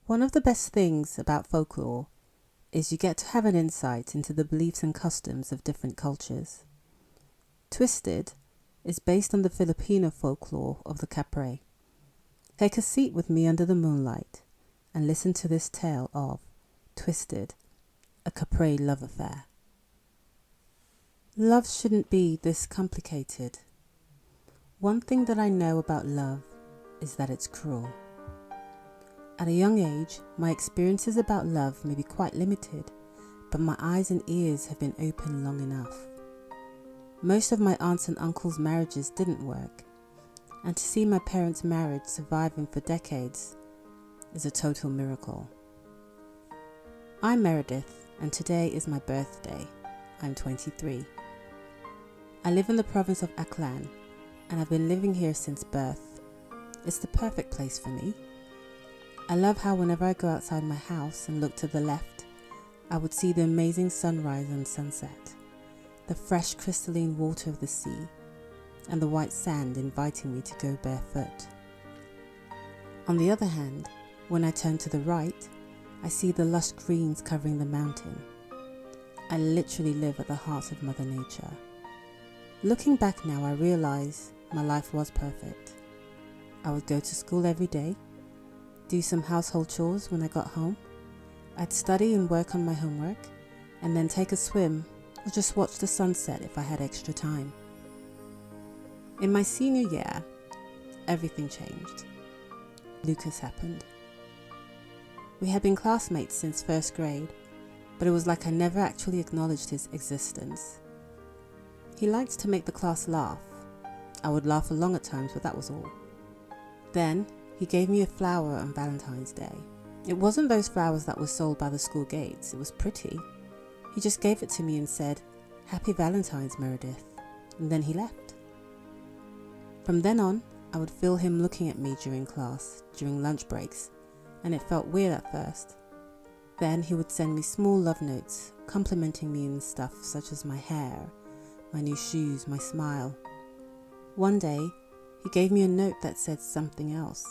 One of the best things about folklore is you get to have an insight into the beliefs and customs of different cultures. Twisted is based on the Filipino folklore of the Kapre. Take a seat with me under the moonlight and listen to this tale of Twisted, a Kapre love affair. Love shouldn't be this complicated. One thing that I know about love is that it's cruel. At a young age, my experiences about love may be quite limited, but my eyes and ears have been open long enough. Most of my aunts and uncles' marriages didn't work, and to see my parents' marriage surviving for decades is a total miracle. I'm Meredith, and today is my birthday. I'm 23. I live in the province of Aklan, and I've been living here since birth. It's the perfect place for me. I love how whenever I go outside my house and look to the left, I would see the amazing sunrise and sunset, the fresh crystalline water of the sea, and the white sand inviting me to go barefoot. On the other hand, when I turn to the right, I see the lush greens covering the mountain. I literally live at the heart of Mother Nature. Looking back now, I realize my life was perfect. I would go to school every day, do some household chores when I got home. I'd study and work on my homework, and then take a swim or just watch the sunset if I had extra time. In my senior year, everything changed. Lucas happened. We had been classmates since first grade, but it was like I never actually acknowledged his existence. He liked to make the class laugh. I would laugh along at times, but that was all. Then, he gave me a flower on Valentine's Day. It wasn't those flowers that were sold by the school gates. It was pretty. He just gave it to me and said, "Happy Valentine's, Meredith," and then he left. From then on, I would feel him looking at me during class, during lunch breaks, and it felt weird at first. Then he would send me small love notes, complimenting me in stuff such as my hair, my new shoes, my smile. One day, he gave me a note that said something else.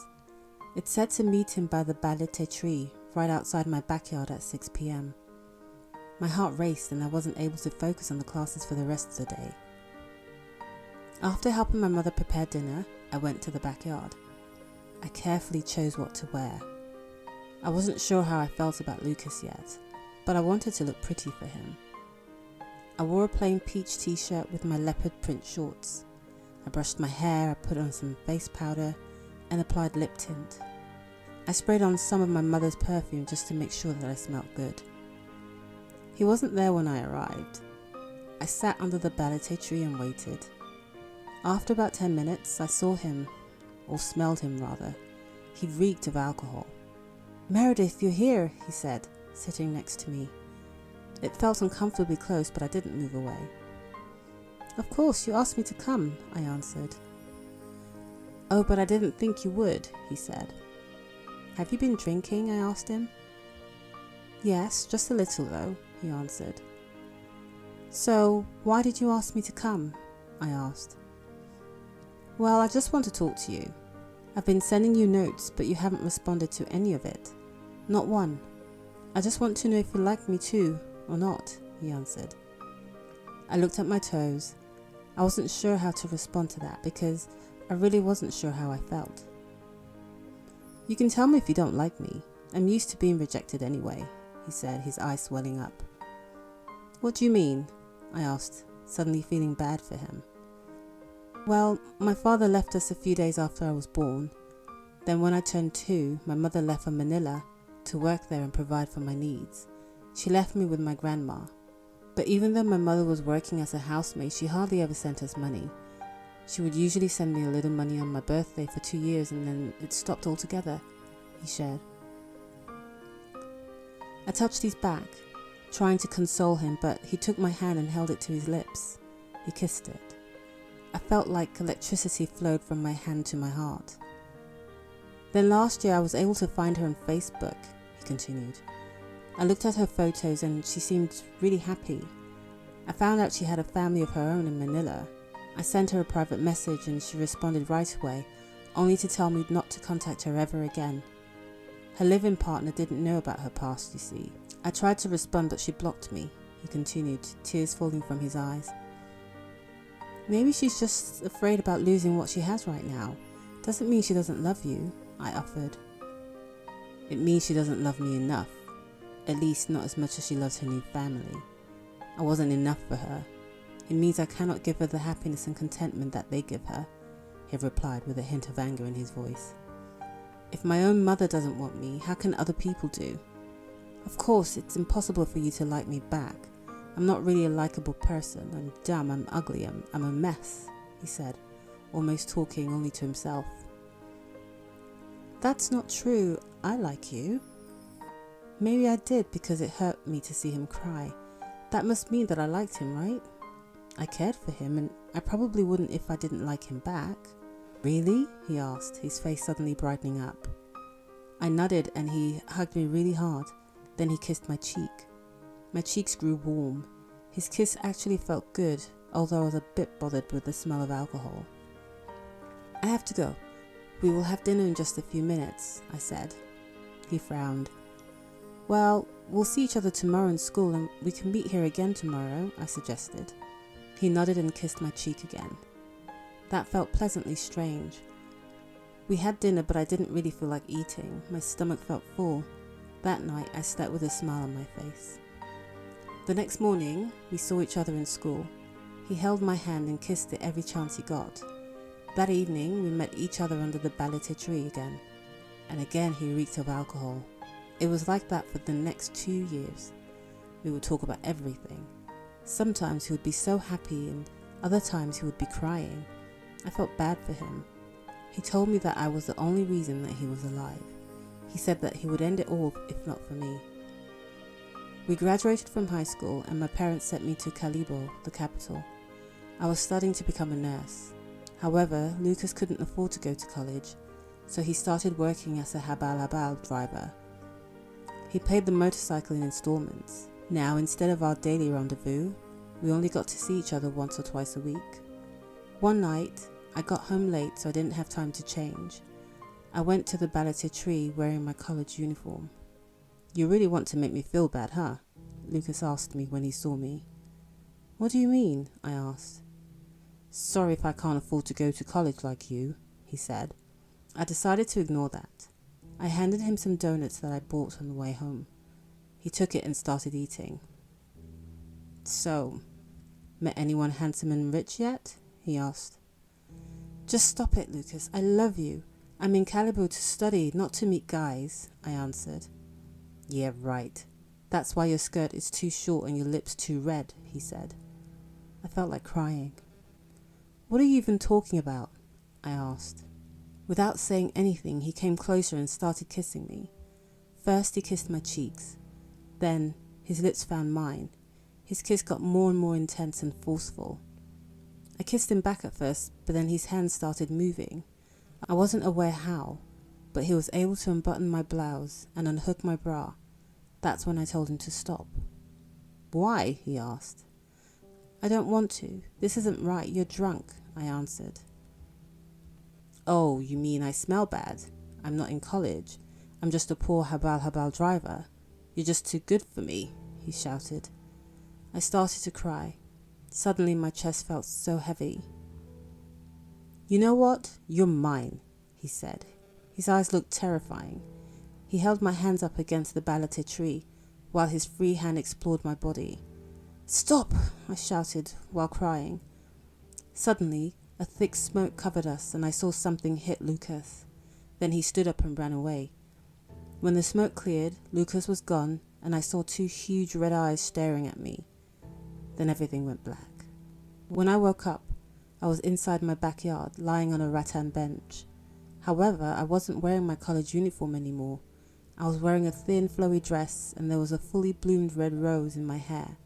It said to meet him by the balete tree right outside my backyard at 6 p.m. My heart raced and I wasn't able to focus on the classes for the rest of the day. After helping my mother prepare dinner, I went to the backyard. I carefully chose what to wear. I wasn't sure how I felt about Lucas yet, but I wanted to look pretty for him. I wore a plain peach t-shirt with my leopard print shorts. I brushed my hair, I put on some face powder, and applied lip tint. I sprayed on some of my mother's perfume just to make sure that I smelled good. He wasn't there when I arrived. I sat under the balete tree and waited. After about 10 minutes, I saw him, or smelled him rather. He reeked of alcohol. "Meredith, you're here," he said, sitting next to me. It felt uncomfortably close, but I didn't move away. "Of course, you asked me to come," I answered. "Oh, but I didn't think you would," he said. "Have you been drinking?" I asked him. "Yes, just a little though," he answered. "So, why did you ask me to come?" I asked. "Well, I just want to talk to you. I've been sending you notes, but you haven't responded to any of it. Not one. I just want to know if you like me too, or not," he answered. I looked at my toes. I wasn't sure how to respond to that because I really wasn't sure how I felt. "You can tell me if you don't like me. I'm used to being rejected anyway," he said, his eyes swelling up. "What do you mean?" I asked, suddenly feeling bad for him. "Well, my father left us a few days after I was born. Then when I turned 2, my mother left for Manila to work there and provide for my needs. She left me with my grandma. But even though my mother was working as a housemaid, she hardly ever sent us money. She would usually send me a little money on my birthday for 2 years and then it stopped altogether," he shared. I touched his back, trying to console him, but he took my hand and held it to his lips. He kissed it. I felt like electricity flowed from my hand to my heart. "Then last year I was able to find her on Facebook," he continued. "I looked at her photos and she seemed really happy. I found out she had a family of her own in Manila. I sent her a private message and she responded right away, only to tell me not to contact her ever again. Her live-in partner didn't know about her past, you see. I tried to respond, but she blocked me, he continued, tears falling from his eyes. Maybe she's just afraid about losing what she has right now. Doesn't mean she doesn't love you, I offered. It means she doesn't love me enough. At least not as much as she loves her new family. I wasn't enough for her. It means I cannot give her the happiness and contentment that they give her, he replied with a hint of anger in his voice. If my own mother doesn't want me, how can other people do? Of course, it's impossible for you to like me back. I'm not really a likable person. I'm dumb, I'm ugly, I'm a mess, he said, almost talking only to himself. That's not true. I like you. Maybe I did because it hurt me to see him cry. That must mean that I liked him, right? I cared for him, and I probably wouldn't if I didn't like him back. Really? He asked, his face suddenly brightening up. I nodded and he hugged me really hard. Then he kissed my cheek. My cheeks grew warm. His kiss actually felt good, although I was a bit bothered with the smell of alcohol. I have to go. We will have dinner in just a few minutes, I said. He frowned. Well, we'll see each other tomorrow in school and we can meet here again tomorrow, I suggested. He nodded and kissed my cheek again. That felt pleasantly strange. We had dinner, but I didn't really feel like eating. My stomach felt full. That night, I slept with a smile on my face. The next morning, we saw each other in school. He held my hand and kissed it every chance he got. That evening, we met each other under the balete tree again. And again, he reeked of alcohol. It was like that for the next 2 years. We would talk about everything. Sometimes he would be so happy and other times he would be crying. I felt bad for him. He told me that I was the only reason that he was alive. He said that he would end it all if not for me. We graduated from high school and my parents sent me to Calibo, the capital. I was studying to become a nurse. However, Lucas couldn't afford to go to college, so he started working as a habal driver. He paid the motorcycle in installments. Now, instead of our daily rendezvous, we only got to see each other once or twice a week. One night, I got home late so I didn't have time to change. I went to the balete tree wearing my college uniform. You really want to make me feel bad, huh? Lucas asked me when he saw me. What do you mean? I asked. Sorry if I can't afford to go to college like you, he said. I decided to ignore that. I handed him some donuts that I bought on the way home. He took it and started eating. So, met anyone handsome and rich yet? He asked. Just stop it, Lucas. I love you. I'm in Calibo to study, not to meet guys, I answered. Yeah, right. That's why your skirt is too short and your lips too red, he said. I felt like crying. What are you even talking about? I asked. Without saying anything, he came closer and started kissing me. First, he kissed my cheeks. Then, his lips found mine. His kiss got more and more intense and forceful. I kissed him back at first, but then his hands started moving. I wasn't aware how, but he was able to unbutton my blouse and unhook my bra. That's when I told him to stop. Why? He asked. I don't want to. This isn't right. You're drunk, I answered. Oh, you mean I smell bad? I'm not in college. I'm just a poor habal driver. You're just too good for me, he shouted. I started to cry. Suddenly my chest felt so heavy. You know what? You're mine, he said. His eyes looked terrifying. He held my hands up against the balete tree, while his free hand explored my body. Stop, I shouted while crying. Suddenly, a thick smoke covered us and I saw something hit Lucas. Then he stood up and ran away. When the smoke cleared, Lucas was gone and I saw 2 huge red eyes staring at me. Then everything went black. When I woke up, I was inside my backyard, lying on a rattan bench. However, I wasn't wearing my college uniform anymore. I was wearing a thin, flowy dress and there was a fully bloomed red rose in my hair.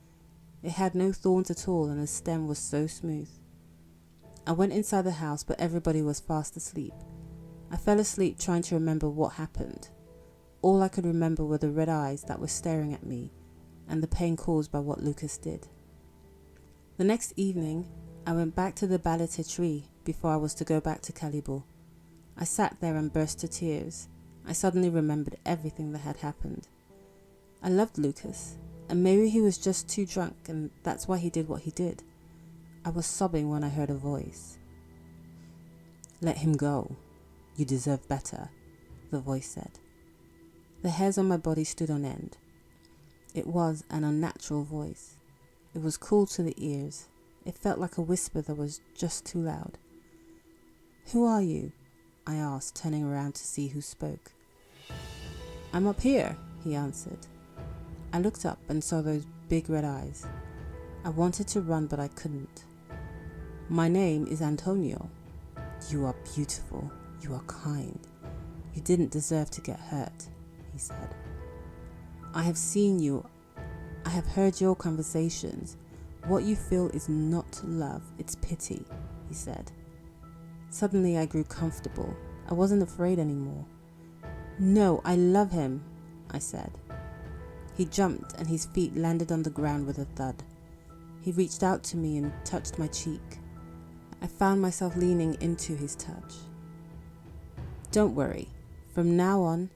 It had no thorns at all and the stem was so smooth. I went inside the house, but everybody was fast asleep. I fell asleep trying to remember what happened. All I could remember were the red eyes that were staring at me and the pain caused by what Lucas did. The next evening, I went back to the balete tree before I was to go back to Calibo. I sat there and burst to tears. I suddenly remembered everything that had happened. I loved Lucas, and maybe he was just too drunk and that's why he did what he did. I was sobbing when I heard a voice. "Let him go. You deserve better," the voice said. The hairs on my body stood on end. It was an unnatural voice. It was cool to the ears. It felt like a whisper that was just too loud. "Who are you?" I asked, turning around to see who spoke. "I'm up here," he answered. I looked up and saw those big red eyes. I wanted to run, but I couldn't. "My name is Antonio. You are beautiful. You are kind. You didn't deserve to get hurt," he said. "I have seen you. I have heard your conversations. What you feel is not love, it's pity," he said. Suddenly I grew comfortable. I wasn't afraid anymore. "No, I love him," I said. He jumped and his feet landed on the ground with a thud. He reached out to me and touched my cheek. I found myself leaning into his touch. "Don't worry. From now on,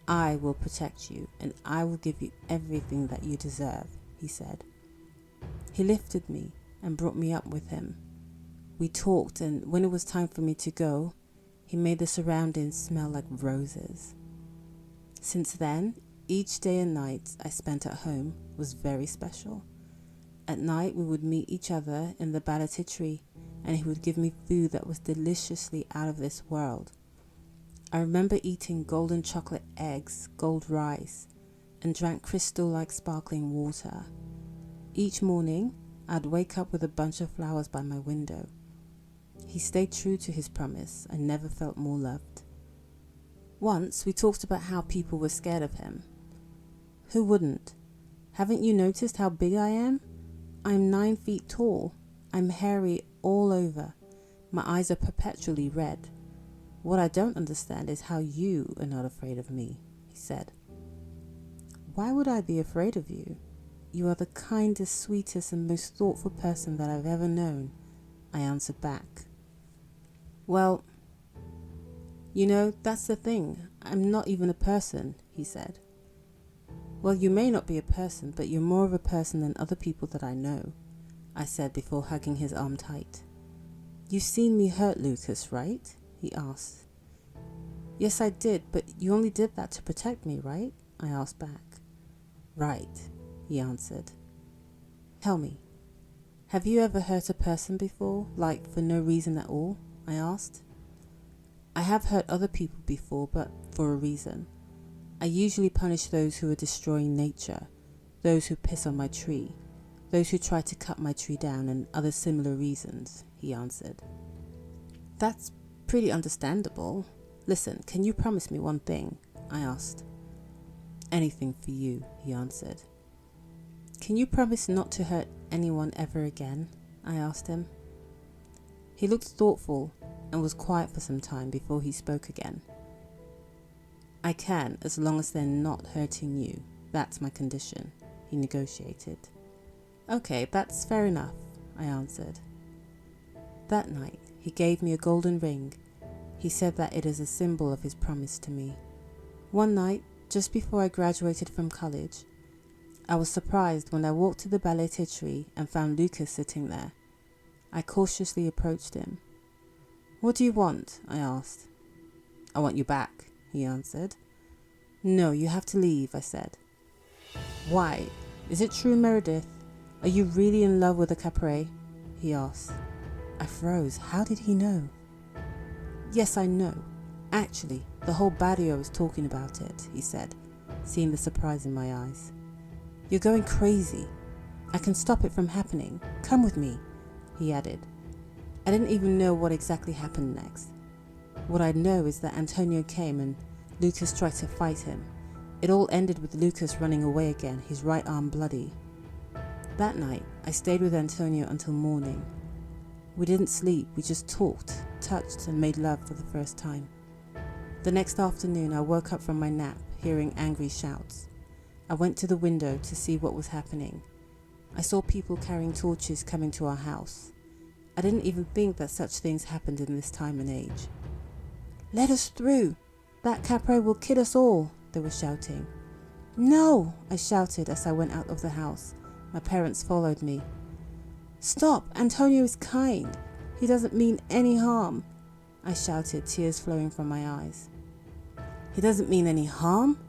I will protect you and I will give you everything that you deserve," he said. He lifted me and brought me up with him. We talked, and when it was time for me to go, he made the surroundings smell like roses. Since then, each day and night I spent at home was very special. At night we would meet each other in the battitry and he would give me food that was deliciously out of this world. I remember eating golden chocolate eggs, gold rice, and drank crystal-like sparkling water. Each morning, I'd wake up with a bunch of flowers by my window. He stayed true to his promise. I never felt more loved. Once, we talked about how people were scared of him. Who wouldn't? Haven't you noticed how big I am? I'm 9 feet tall. I'm hairy all over. My eyes are perpetually red. What I don't understand is how you are not afraid of me, he said. Why would I be afraid of you? You are the kindest, sweetest, and most thoughtful person that I've ever known, I answered back. Well, you know, that's the thing. I'm not even a person, he said. Well, you may not be a person, but you're more of a person than other people that I know, I said before hugging his arm tight. You've seen me hurt Lucas, right? He asked. Yes, I did, but you only did that to protect me, right? I asked back. Right, he answered. Tell me, have you ever hurt a person before, like for no reason at all? I asked. I have hurt other people before, but for a reason. I usually punish those who are destroying nature, those who piss on my tree, those who try to cut my tree down, and other similar reasons, he answered. That's pretty understandable. Listen, can you promise me one thing? I asked. Anything for you, he answered. Can you promise not to hurt anyone ever again? I asked him. He looked thoughtful and was quiet for some time before he spoke again. I can, as long as they're not hurting you. That's my condition, he negotiated. Okay, that's fair enough, I answered. That night, he gave me a golden ring. He said that it is a symbol of his promise to me. One night, just before I graduated from college, I was surprised when I walked to the balletterie and found Lucas sitting there. I cautiously approached him. What do you want? I asked. I want you back, he answered. No, you have to leave, I said. Why? Is it true, Meredith? Are you really in love with a Kapre? He asked. I froze. How did he know? Yes, I know. Actually, the whole barrio is talking about it, he said, seeing the surprise in my eyes. You're going crazy. I can stop it from happening. Come with me, he added. I didn't even know what exactly happened next. What I know is that Antonio came and Lucas tried to fight him. It all ended with Lucas running away again, his right arm bloody. That night, I stayed with Antonio until morning. We didn't sleep, we just talked, touched, and made love for the first time. The next afternoon, I woke up from my nap, hearing angry shouts. I went to the window to see what was happening. I saw people carrying torches coming to our house. I didn't even think that such things happened in this time and age. Let us through, "That Kapre will kill us all," they were shouting. "No," I shouted as I went out of the house. My parents followed me. "Stop, Antonio is kind. He doesn't mean any harm," I shouted, tears flowing from my eyes. "He doesn't mean any harm?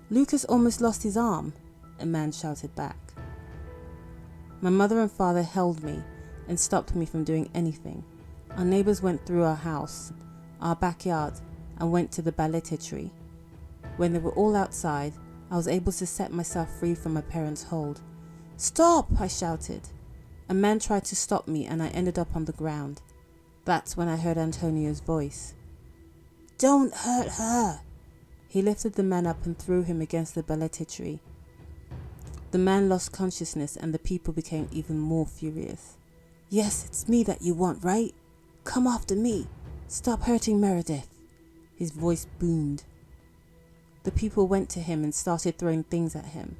Lucas almost lost his arm," a man shouted back. My mother and father held me and stopped me from doing anything. Our neighbours went through our house, our backyard, and went to the balete tree. When they were all outside, I was able to set myself free from my parents' hold. "Stop!" I shouted. A man tried to stop me and I ended up on the ground. That's when I heard Antonio's voice. "Don't hurt her!" He lifted the man up and threw him against the balete tree. The man lost consciousness and the people became even more furious. "Yes, it's me that you want, right? Come after me. Stop hurting Meredith." His voice boomed. The people went to him and started throwing things at him.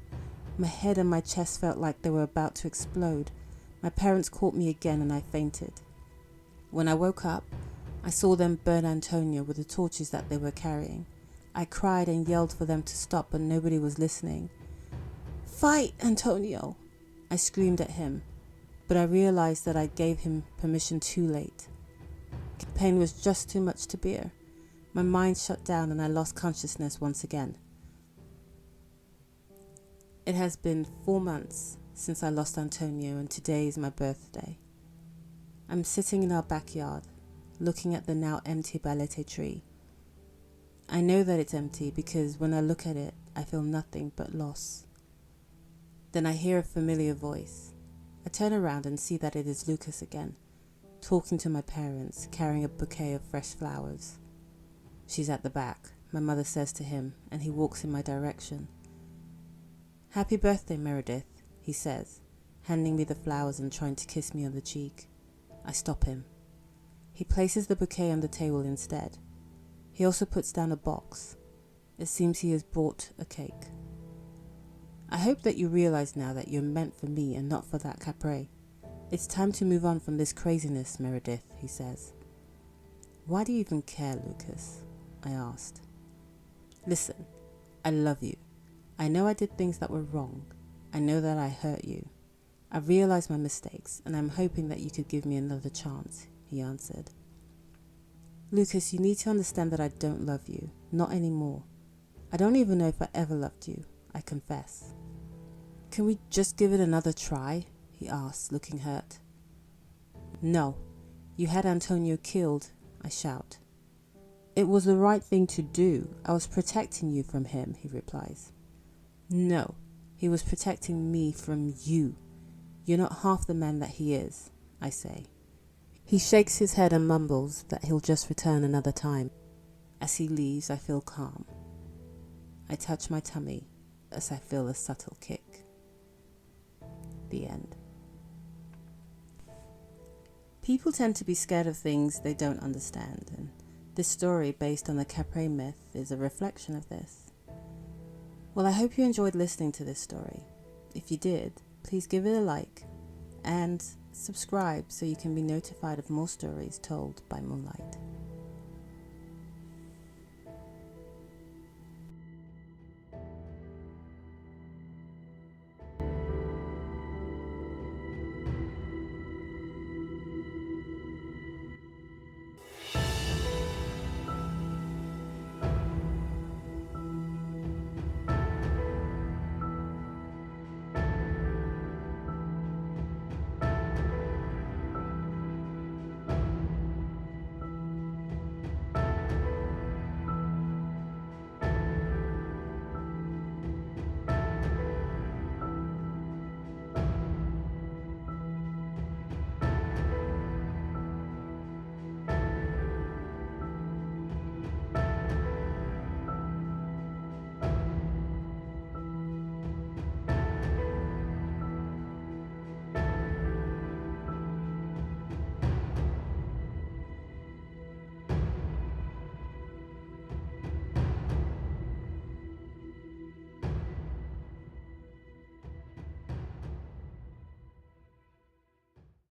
My head and my chest felt like they were about to explode. My parents caught me again and I fainted. When I woke up, I saw them burn Antonio with the torches that they were carrying. I cried and yelled for them to stop, but nobody was listening. "Fight, Antonio!" I screamed at him, but I realized that I gave him permission too late. The pain was just too much to bear. My mind shut down and I lost consciousness once again. It has been 4 months since I lost Antonio and today is my birthday. I'm sitting in our backyard, looking at the now empty balete tree. I know that it's empty because when I look at it, I feel nothing but loss. Then I hear a familiar voice. I turn around and see that it is Lucas again, talking to my parents, carrying a bouquet of fresh flowers. "She's at the back," my mother says to him, and he walks in my direction. "Happy birthday, Meredith," he says, handing me the flowers and trying to kiss me on the cheek. I stop him. He places the bouquet on the table instead. He also puts down a box. It seems he has brought a cake. "I hope that you realize now that you're meant for me and not for that Kapre. It's time to move on from this craziness, Meredith," he says. "Why do you even care, Lucas?" I asked. "Listen, I love you. I know I did things that were wrong. I know that I hurt you. I realize my mistakes, and I'm hoping that you could give me another chance," he answered. "Lucas, you need to understand that I don't love you. Not anymore. I don't even know if I ever loved you. I confess." "Can we just give it another try?" he asked, looking hurt. "No. You had Antonio killed," I shout. "It was the right thing to do. I was protecting you from him," he replies. "No, he was protecting me from you. You're not half the man that he is," I say. He shakes his head and mumbles that he'll just return another time. As he leaves, I feel calm. I touch my tummy as I feel a subtle kick. The end. People tend to be scared of things they don't understand, and this story, based on the Kapre myth, is a reflection of this. Well, I hope you enjoyed listening to this story. If you did, please give it a like and subscribe so you can be notified of more stories told by Moonlight.